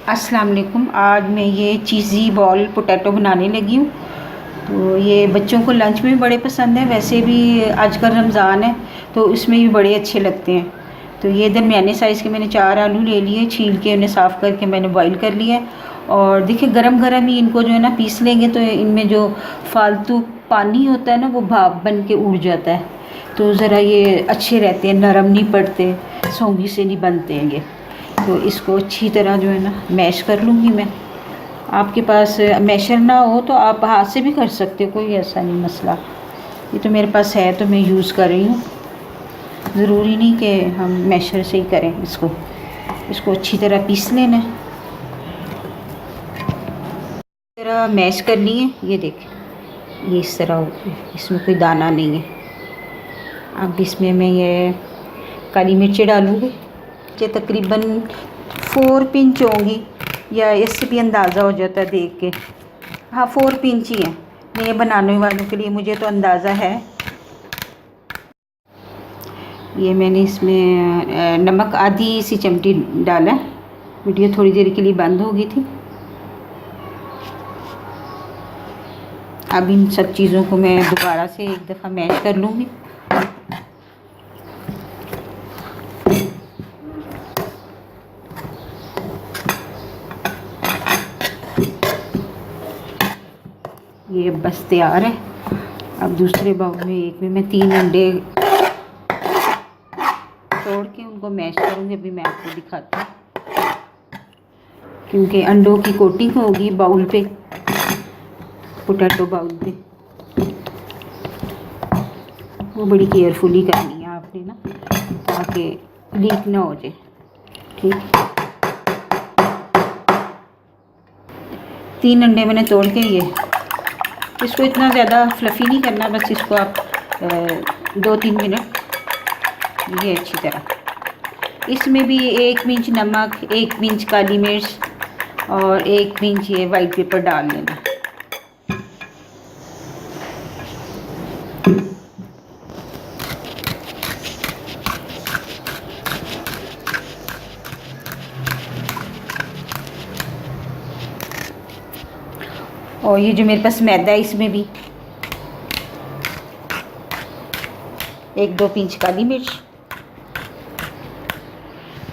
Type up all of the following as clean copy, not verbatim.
अस्सलाम वालेकुम। आज मैं ये चीज़ी बॉल पोटैटो बनाने लगी हूँ। तो ये बच्चों को लंच में भी बड़े पसंद है, वैसे भी आजकल रमज़ान है तो इसमें भी बड़े अच्छे लगते हैं। तो ये दरमियाने साइज़ के मैंने 4 आलू ले लिए, छील के उन्हें साफ़ करके मैंने बॉईल कर लिया है। और देखिए गरम गरम ही इनको जो है ना पीस लेंगे तो इनमें जो फालतू पानी होता है ना वो भाप बन के उड़ जाता है। तो ज़रा ये अच्छे रहते हैं, नरम नहीं पड़ते, सौंगी से नहीं बनते हैं ये। तो इसको अच्छी तरह जो है ना मैश कर लूँगी मैं। आपके पास मैशर ना हो तो आप हाथ से भी कर सकते हो, कोई ऐसा नहीं मसला। ये तो मेरे पास है तो मैं यूज़ कर रही हूँ। ज़रूरी नहीं कि हम मैशर से ही करें इसको अच्छी तरह पीस लेना है। इस तरह मैश करनी है। ये देखें, ये इस तरह होती है, इसमें कोई दाना नहीं है। अब इसमें मैं ये काली मिर्चें डालूँगी। ये तकरीबन 4 पिंच होंगी, या इससे भी अंदाज़ा हो जाता है देख के। हाँ, 4 पिंच ही है। नए बनाने वालों के लिए मुझे तो अंदाज़ा है। ये मैंने इसमें नमक आधी सी चिमटी डाला है। वीडियो थोड़ी देर के लिए बंद हो गई थी। अब इन सब चीज़ों को मैं दोबारा से एक दफ़ा मैश कर लूँगी। ये बस तैयार है। अब दूसरे बाउल में एक में मैं 3 अंडे तोड़ के उनको मैश करूँगी। अभी मैं आपको दिखाती हूँ, क्योंकि अंडों की कोटिंग होगी बाउल पे, पोटैटो बाउल पे। वो बड़ी केयरफुली करनी है आपने ना, ताकि लीक ना हो जाए। ठीक, 3 अंडे मैंने तोड़ के इसको इतना ज़्यादा फ्लफ़ी नहीं करना, बस इसको आप 2-3 मिनट ये अच्छी तरह। इसमें भी 1 पिंच नमक, 1 पिंच काली मिर्च और 1 पिंच ये वाइट पेपर डाल लेना। और ये जो मेरे पास मैदा है इसमें भी 1-2 पिंच काली मिर्च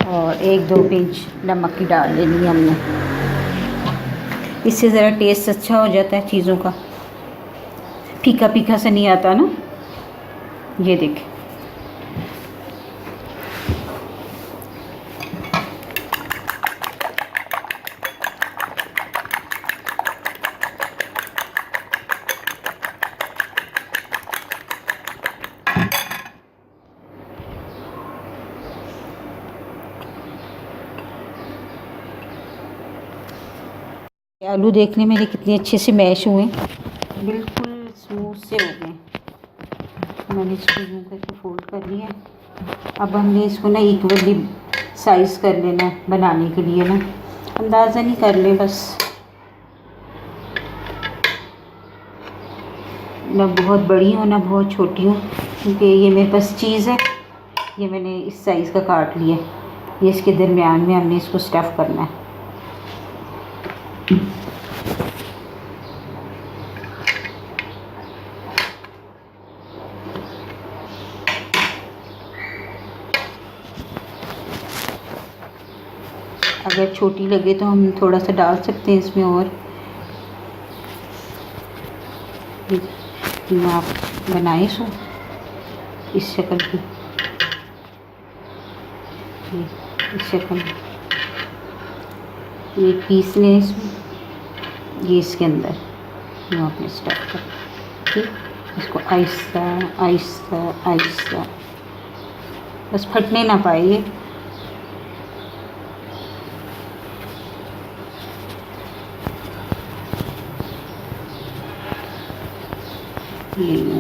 और 1-2 पिंच नमक की डाल लेनी है हमने। इससे ज़रा टेस्ट अच्छा हो जाता है चीज़ों का, फीका फीका सा नहीं आता ना। ये देखें, आलू देखने मेरे कितने अच्छे से मैश हुए, बिल्कुल स्मूथ से हो गए। मैंने इसको यूँ करके फोल्ड कर लिया। अब हमने इसको ना इक्वली साइज़ कर लेना है बनाने के लिए ना, अंदाज़ा नहीं कर ले बस। ना बहुत बड़ी हो ना बहुत छोटी हो, क्योंकि ये मेरे पास चीज़ है। ये मैंने इस साइज़ का काट लिया। ये इसके दरमियान में हमने इसको स्टफ़ करना है। अगर छोटी लगे तो हम थोड़ा सा डाल सकते हैं इसमें। और आप बनाए सो इस शक्ल की, इस शक्ल में ये पीस लें इसमें, ये इसके अंदर हम अपने स्टफ कर। ठीक, इसको आहिस्ता आहिस्ता आहिस्ता, बस फटने ना पाए ये।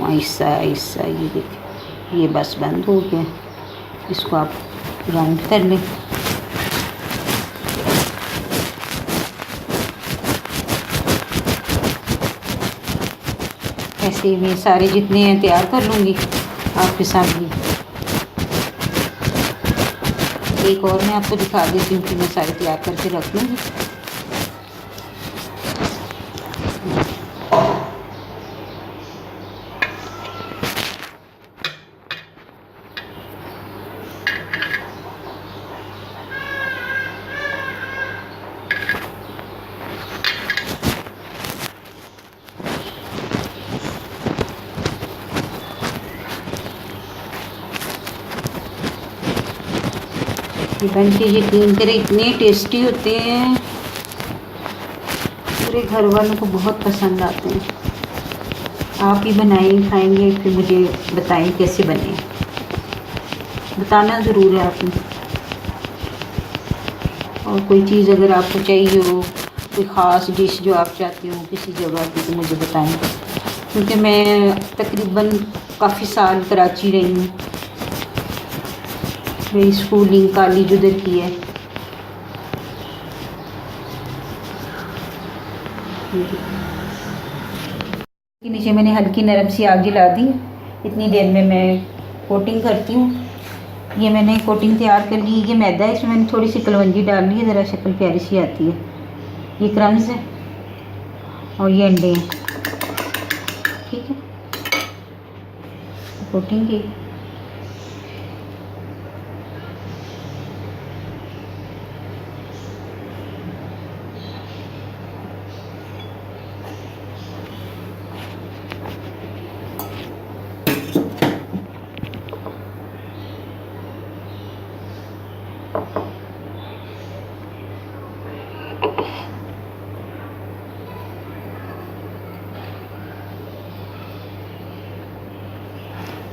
आहिस्ता आहिस्ता, ये देखिए, ये बस बंद हो गया। इसको आप राउंड कर लें। ऐसे मैं सारे जितने हैं तैयार कर लूँगी आपके सामने। एक और मैं आपको दिखा देती हूँ कि मैं सारे तैयार करके रख लूँगी। ये बन के यकीन करें इतने टेस्टी होते हैं, पूरे घर वालों को बहुत पसंद आते हैं। आप ही बनाएं खाएंगे फिर मुझे बताएं कैसे बने, बताना ज़रूर है आपने। और कोई चीज़ अगर आपको चाहिए हो, कोई ख़ास डिश जो आप चाहते हो किसी जगह की, तो मुझे बताएं, क्योंकि मैं तकरीबन काफ़ी साल कराची रही हूँ। मेरी स्कूलिंग कॉलेज उधर की है। के नीचे मैंने हल्की नरम सी आग जला दी। इतनी देर में मैं कोटिंग करती हूँ। ये मैंने कोटिंग तैयार कर ली। ये मैदा है, इसमें मैंने थोड़ी सी कलवंजी डाल ली है, ज़रा शक्ल प्यारी सी आती है। ये क्रम्स है और ये अंडे हैं। ठीक है, कोटिंग की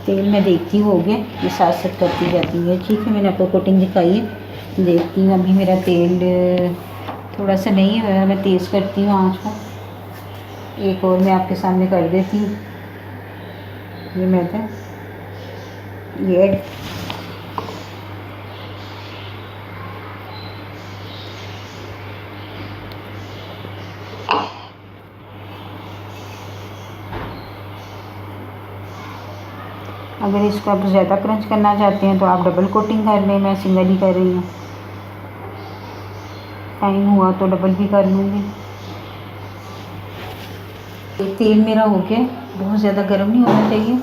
तेल मैं देखती हूँ हो गया, ये साथ साथ करती जाती है। ठीक है, मैंने आपको कोटिंग दिखाई है। देखती हूँ अभी मेरा तेल थोड़ा सा नहीं है, मैं तेज़ करती हूँ आँच को। एक और मैं आपके सामने कर देती हूँ। ये मैदा, ये एग, अगर इसको आप ज़्यादा क्रंच करना चाहते हैं तो आप डबल कोटिंग कर लें। मैं सिंगल ही कर रही हूँ, टाइम हुआ तो डबल भी कर लूँगी। तेल मेरा हो गया, बहुत ज़्यादा गर्म नहीं होना चाहिए।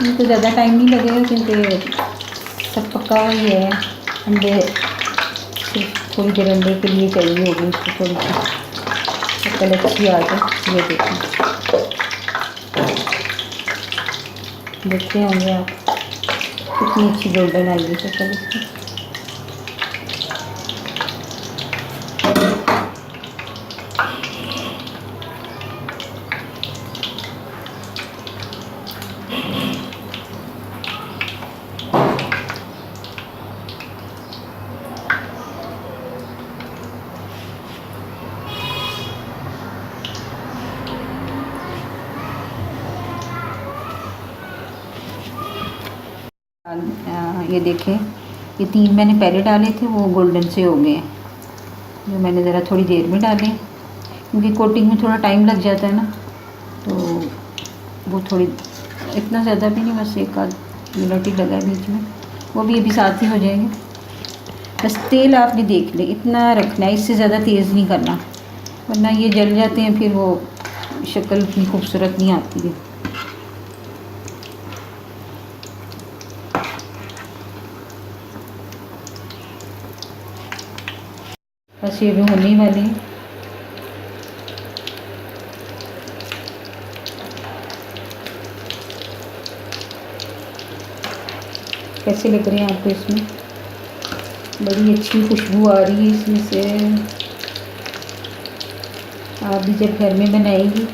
इनको ज़्यादा टाइम नहीं लगेगा क्योंकि सब पका हुआ ही है। अंडे सिर्फ थोड़ी देर अंडे के लिए चाहिए होगी, इसको थोड़ी सी शक्ल अच्छी आ जाए। ये देखें, देखते होंगे आप कितनी अच्छी गोल्डन आई है शक्ल इसकी। ये देखें, ये 3 मैंने पहले डाले थे, वो गोल्डन से हो गए हैं। जो मैंने ज़रा थोड़ी देर में डाले, क्योंकि कोटिंग में थोड़ा टाइम लग जाता है ना, तो वो थोड़ी, इतना ज़्यादा भी नहीं, बस 1 आध मिनट ही लगा है बीच में, वो भी अभी साथ ही हो जाएंगे। बस तेल आपने देख ले, इतना रखना है, इससे ज़्यादा तेज़ नहीं करना, वरना ये जल जाते हैं, फिर वो शक्ल इतनी खूबसूरत नहीं आती है। बस ये भी होने ही वाली है। कैसे लग रहे हैं आपको? इसमें बड़ी अच्छी खुशबू आ रही है इसमें से। आप भी जब घर में बनाएंगी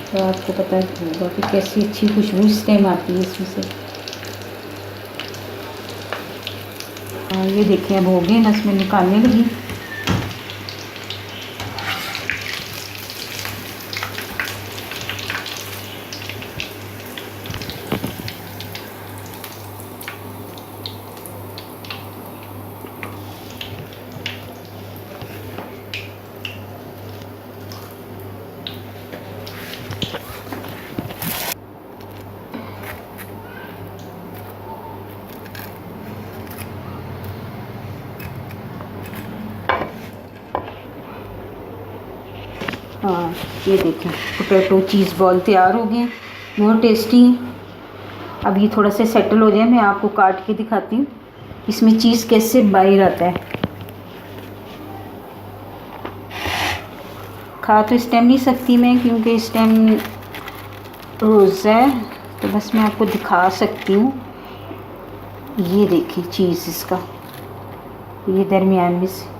तो आपको पता होगा कि कैसी अच्छी खुशबू इस टाइम आती है इसमें से। ये देखिए अब हो गए, मैं इसमें निकालने लगी। हाँ ये देखें पोटैटो चीज़ बॉल तैयार हो गए, बहुत टेस्टी हैं। अब ये थोड़ा सा सेटल हो जाए मैं आपको काट के दिखाती हूँ इसमें चीज़ कैसे बाहर आता है। खा तो इस टाइम नहीं सकती मैं क्योंकि इस टाइम रोज़ा है, तो बस मैं आपको दिखा सकती हूँ। ये देखिए चीज़ इसका, ये दरमियान में से